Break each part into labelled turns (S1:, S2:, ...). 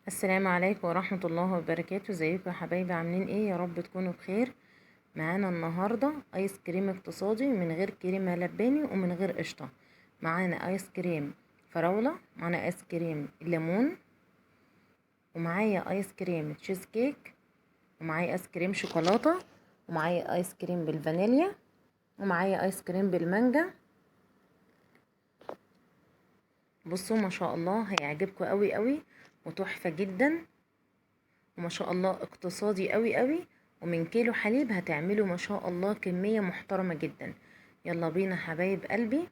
S1: السلام عليكم ورحمة الله وبركاته. ازيكم يا حبايبي؟ عاملين ايه؟ يا رب تكونوا بخير. معانا النهاردة ايس كريم اقتصادي من غير كريمة لباني ومن غير قشطة. معانا ايس كريم فراولة، معانا ايس كريم ليمون، ومعايا ايس كريم تشيز كيك، ومعايا ايس كريم شوكولاتة، ومعايا ايس كريم بالفانيليا، ومعايا ايس كريم بالمانجا. بصوا ما شاء الله هيعجبكم قوي قوي وتحفة جدا، وما شاء الله اقتصادي قوي قوي. ومن كيلو حليب هتعملوا ما شاء الله كمية محترمة جدا. يلا بينا حبايب قلبي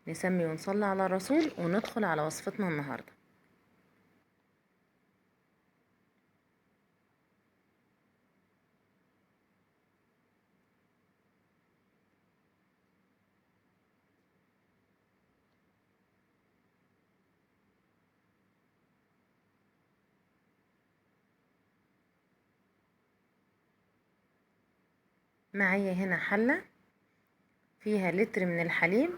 S1: نسمي ونصلي على الرسول وندخل على وصفتنا النهاردة. معايا هنا حلة فيها لتر من الحليب،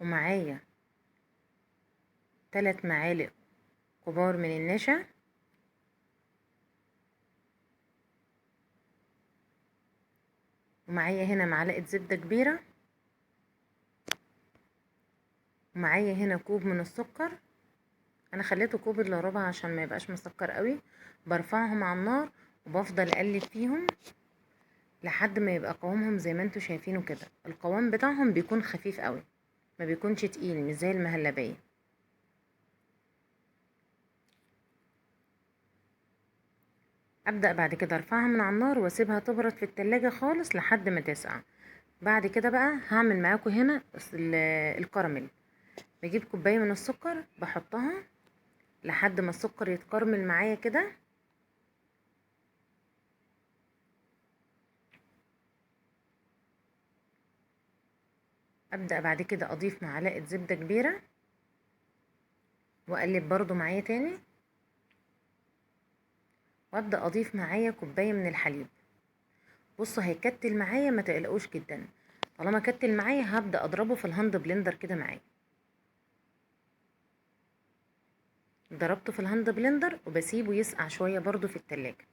S1: ومعايا 3 معالق كبار من النشا، ومعايا هنا معلقة زبدة كبيرة، ومعايا هنا كوب من السكر. انا خليته كوب الا ربع عشان ما يبقاش مسكر قوي. برفعهم على النار وبفضل اقلب فيهم لحد ما يبقى قوامهم زي ما انتوا شايفينه كده. القوام بتاعهم بيكون خفيف قوي، ما بيكونش تقيل مش زي المهلبية. ابدأ بعد كده ارفعها من على النار واسيبها تبرد في التلاجة خالص لحد ما تسقع. بعد كده بقى هعمل معاكم هنا الكراميل. بجيب كوباية من السكر بحطها لحد ما السكر يتكرمل معايا كده. ابدأ بعد كده اضيف معلقة زبدة كبيرة واقلب برضو معايا تاني، وابدأ اضيف معايا كوباية من الحليب. بصوا هيكتل معايا ما تقلقوش جدا. طالما كتل معايا هبدأ اضربه في الهاند بلندر كده معايا. ضربته في الهاند بلندر وبسيبه يسقع شوية برضو في التلاجة.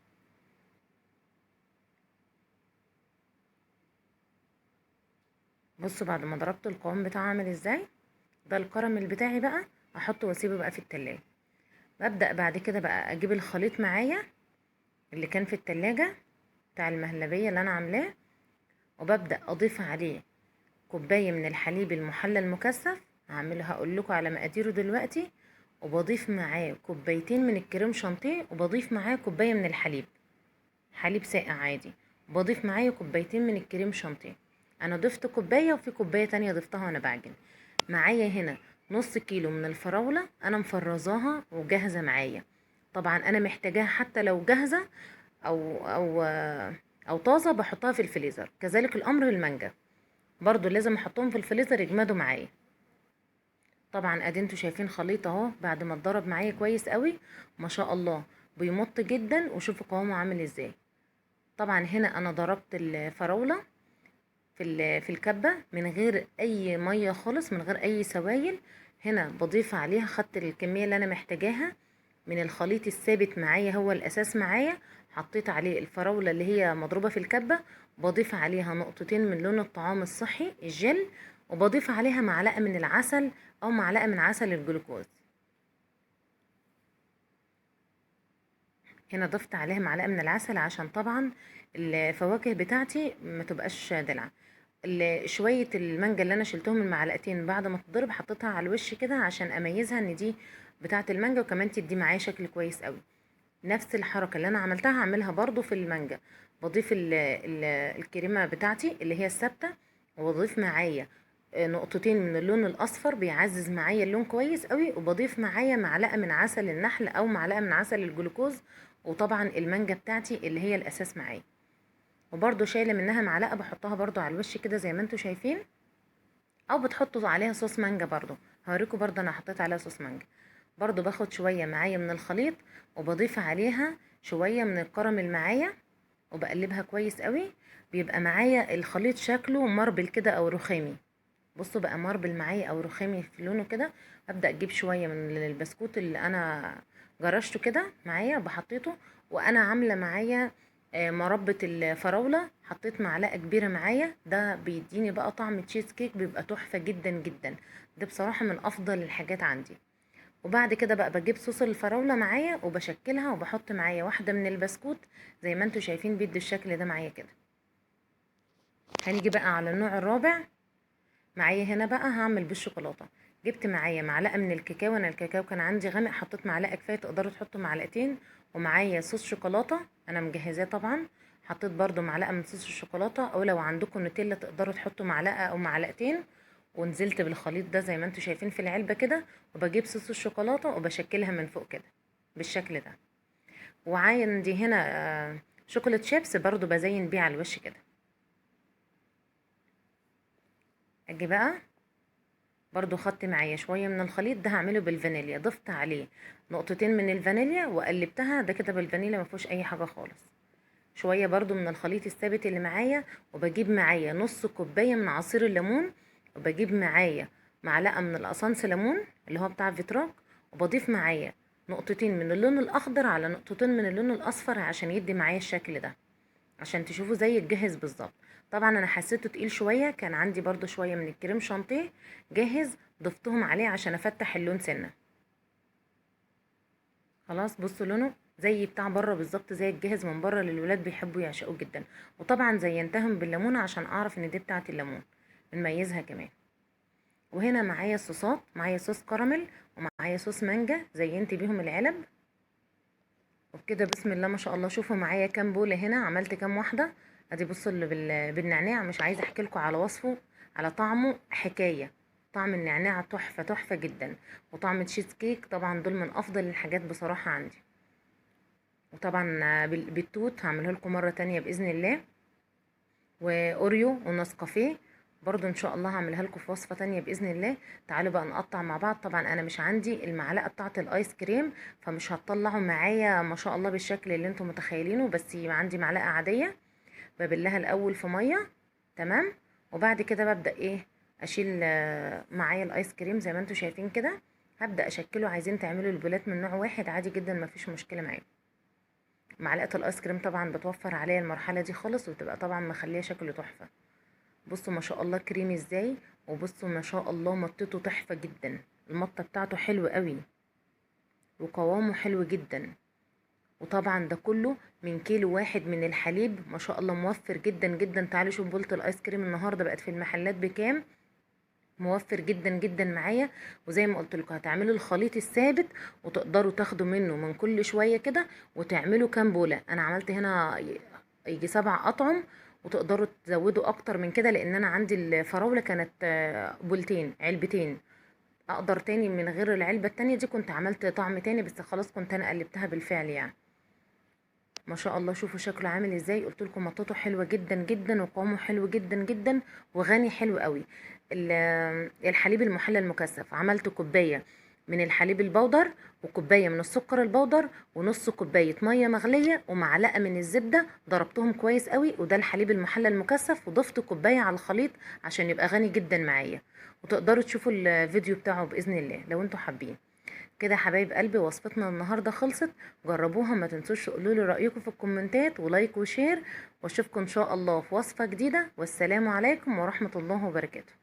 S1: بصوا بعد ما ضربت القوام بتاعه عامل ازاي. ده الكراميل بتاعي بقى، احطه واسيبه بقى في التلاجة. ببدأ بعد كده بقى اجيب الخليط معايا اللي كان في التلاجة بتاع المهلبية اللي انا عاملاه، وببدأ اضيف عليه كوباية من الحليب المحلى المكثف. هقول لكم على مقاديره دلوقتي. وبضيف معاه كوبايتين من الكريم شانتيه، وبضيف معاه كوباية من الحليب، حليب ساقع عادي. بضيف معايا كوبايتين من الكريم شانتيه. انا ضفت كوباية وفي كوباية تانية ضفتها وانا بعجن. معايا هنا نص كيلو من الفراولة انا مفرزاها وجاهزة معايا. طبعا انا محتاجاها حتى لو جاهزة او طازة بحطها في الفريزر. كذلك الامر المانجا برضو لازم احطهم في الفريزر يجمدوا معايا. طبعا ادي انتوا شايفين خليط اهو بعد ما اتضرب معايا كويس قوي ما شاء الله بيمط جدا. وشوفوا قوامه عامل ازاي. طبعا هنا انا ضربت الفراولة في الكبة من غير اي مية خالص، من غير اي سوائل. هنا بضيف عليها خدت الكمية اللي انا محتاجاها من الخليط الثابت معايا، هو الاساس معايا. حطيت عليه الفراولة اللي هي مضروبة في الكبة، بضيف عليها نقطتين من لون الطعام الصحي الجل، وبضيف عليها معلقة من العسل او معلقة من عسل الجلوكوز. هنا ضفت عليها معلقة من العسل عشان طبعا الفواكه بتاعتي ما تبقاش دلع. شوية المانجا اللي انا شلتهم المعلقتين بعد ما تضرب حطيتها على الوش كده عشان اميزها ان دي بتاعة المانجا، وكمان تدي معايا شكل كويس قوي. نفس الحركة اللي انا عملتها هعملها برضو في المانجا. بضيف الكريمة بتاعتي اللي هي الثابتة، وبضيف معايا نقطتين من اللون الاصفر بيعزز معايا اللون كويس قوي، وبضيف معايا معلقة من عسل النحل او معلقة من عسل الجلوكوز. وطبعا المانجا بتاعتي اللي هي الاساس معايا، وبرضو شايلة منها معلقة بحطها برضو على الوش كده زي ما انتوا شايفين. او بتحطوا عليها صوص مانجا برضو. هوريكم برضو انا حطيت عليها صوص مانجا. برضو باخد شوية معايا من الخليط وبضيف عليها شوية من الكراميل معايا. وبقلبها كويس قوي. بيبقى معايا الخليط شكله ماربل كده او رخامي. بصوا بقى ماربل معايا او رخامي في لونه كده. ابدا اجيب شويه من البسكوت اللي انا جرشته كده معايا بحطيته. وانا عامله معايا مربى الفراوله، حطيت معلقه كبيره معايا. ده بيديني بقى طعم تشيز كيك، بيبقى تحفه جدا جدا. ده بصراحه من افضل الحاجات عندي. وبعد كده بقى بجيب صوص الفراولة معايا وبشكلها وبحط معايا واحدة من البسكوت زي ما انتوا شايفين بيدي الشكل ده معايا كده. هنيجي بقى على النوع الرابع. معايا هنا بقى هعمل بالشوكولاتة. جبت معايا معلقة من الكاكاو، انا الكاكاو كان عندي غامق، حطيت معلقة كفاية، تقدروا تحطوا معلقتين. ومعايا صوص شوكولاتة انا مجهزاه طبعا، حطيت برضو معلقة من صوص الشوكولاتة، او لو عندكم نوتيلا تقدروا تحطوا معلقة او معلقتين. ونزلت بالخليط ده زي ما انتوا شايفين في العلبة كده، وبجيب صوص الشوكولاتة وبشكلها من فوق كده بالشكل ده. وعندي هنا شوكولات شيبس برضو بزين بيه على الوش كده. اجي بقى برضو خدت معايا شوية من الخليط ده، هعمله بالفانيليا، ضفت عليه نقطتين من الفانيليا وقلبتها، ده كده بالفانيليا مفيهوش اي حاجة خالص. شوية برضو من الخليط الثابت اللي معايا، وبجيب معايا نص كوباية من عصير الليمون، وبجيب معايا معلقة من القصنص ليمون اللي هو بتاع فيتراك، وبضيف معايا نقطتين من اللون الاخضر على نقطتين من اللون الاصفر عشان يدي معايا الشكل ده، عشان تشوفوا زي الجاهز بالظبط. طبعا انا حسيته تقيل شويه، كان عندي برضو شويه من الكريم شانتيه جاهز ضفتهم عليه عشان افتح اللون سنه. خلاص بصوا لونه زي بتاع بره بالظبط، زي الجاهز من بره اللي الولاد بيحبوا يعشقوه جدا. وطبعا زينتهم بالليمونه عشان اعرف ان دي بتاعه الليمون، بنميزها كمان. وهنا معايا الصوصات، معايا صوص كراميل ومعايا صوص مانجا زينت بيهم العلب. وبكده بسم الله ما شاء الله. شوفوا معايا كام بولة هنا، عملت كام واحدة. ادي بصوا اللي بالنعناع، مش عايزة احكي لكم على وصفه، على طعمه حكاية. طعم النعناع تحفة تحفة جدا. وطعم تشيز كيك طبعا دول من افضل الحاجات بصراحة عندي. وطبعا بالتوت هعمله لكم مرة تانية بإذن الله. واوريو ونسكافيه برضو ان شاء الله هعملها لكم في وصفة تانية بإذن الله. تعالوا بقى نقطع مع بعض. طبعا انا مش عندي المعلقة بتاعة الايس كريم، فمش هتطلعوا معايا ما شاء الله بالشكل اللي انتم متخيلينه، بس عندي معلقة عادية ببلها الاول في مية. تمام. وبعد كده ببدأ ايه، اشيل معايا الايس كريم زي ما انتم شايفين كده. هبدأ اشكله، عايزين تعملوا البولات من نوع واحد عادي جدا مفيش مشكلة معايا. معلقة الايس كريم طبعا بتوفر عليا المرحلة دي خالص، وبتبقى طبعا مخليه شكله تحفة. بصوا ما شاء الله كريمي ازاي، وبصوا ما شاء الله مطته تحفة جدا. المطة بتاعته حلوة قوي وقوامه حلو جدا. وطبعا ده كله من كيلو واحد من الحليب، ما شاء الله موفر جدا جدا. تعالوا شوف بولة الايس كريم النهارده بقت في المحلات بكام. موفر جدا جدا معايا. وزي ما قلت لكم هتعملوا الخليط الثابت وتقدروا تاخدوا منه من كل شويه كده وتعملوا كام بوله. انا عملت هنا يجي 7 اطعم، وتقدروا تزودوا اكتر من كده لان انا عندي الفراوله كانت بولتين علبتين. اقدر تاني من غير العلبه التانية دي كنت عملت طعم تاني، بس خلاص كنت انا قلبتها بالفعل يعني. ما شاء الله شوفوا شكله عامل ازاي. قلت لكم مطاطه حلوه جدا جدا وقوامه حلو جدا جدا وغني حلو قوي. الحليب المحلى المكثف عملت كوبايه من الحليب البودر، وكوبايه من السكر البودر، ونص كوبايه ميه مغليه، ومعلقه من الزبده، ضربتهم كويس قوي. وده الحليب المحلى المكثف، وضفت كوبايه على الخليط عشان يبقى غني جدا معايا. وتقدروا تشوفوا الفيديو بتاعه باذن الله لو انتوا حابين. كده يا حبايب قلبي وصفتنا النهارده خلصت. جربوها، ما تنسوش تقولوا لي رايكم في الكومنتات ولايك وشير. واشوفكم ان شاء الله في وصفه جديده، والسلام عليكم ورحمه الله وبركاته.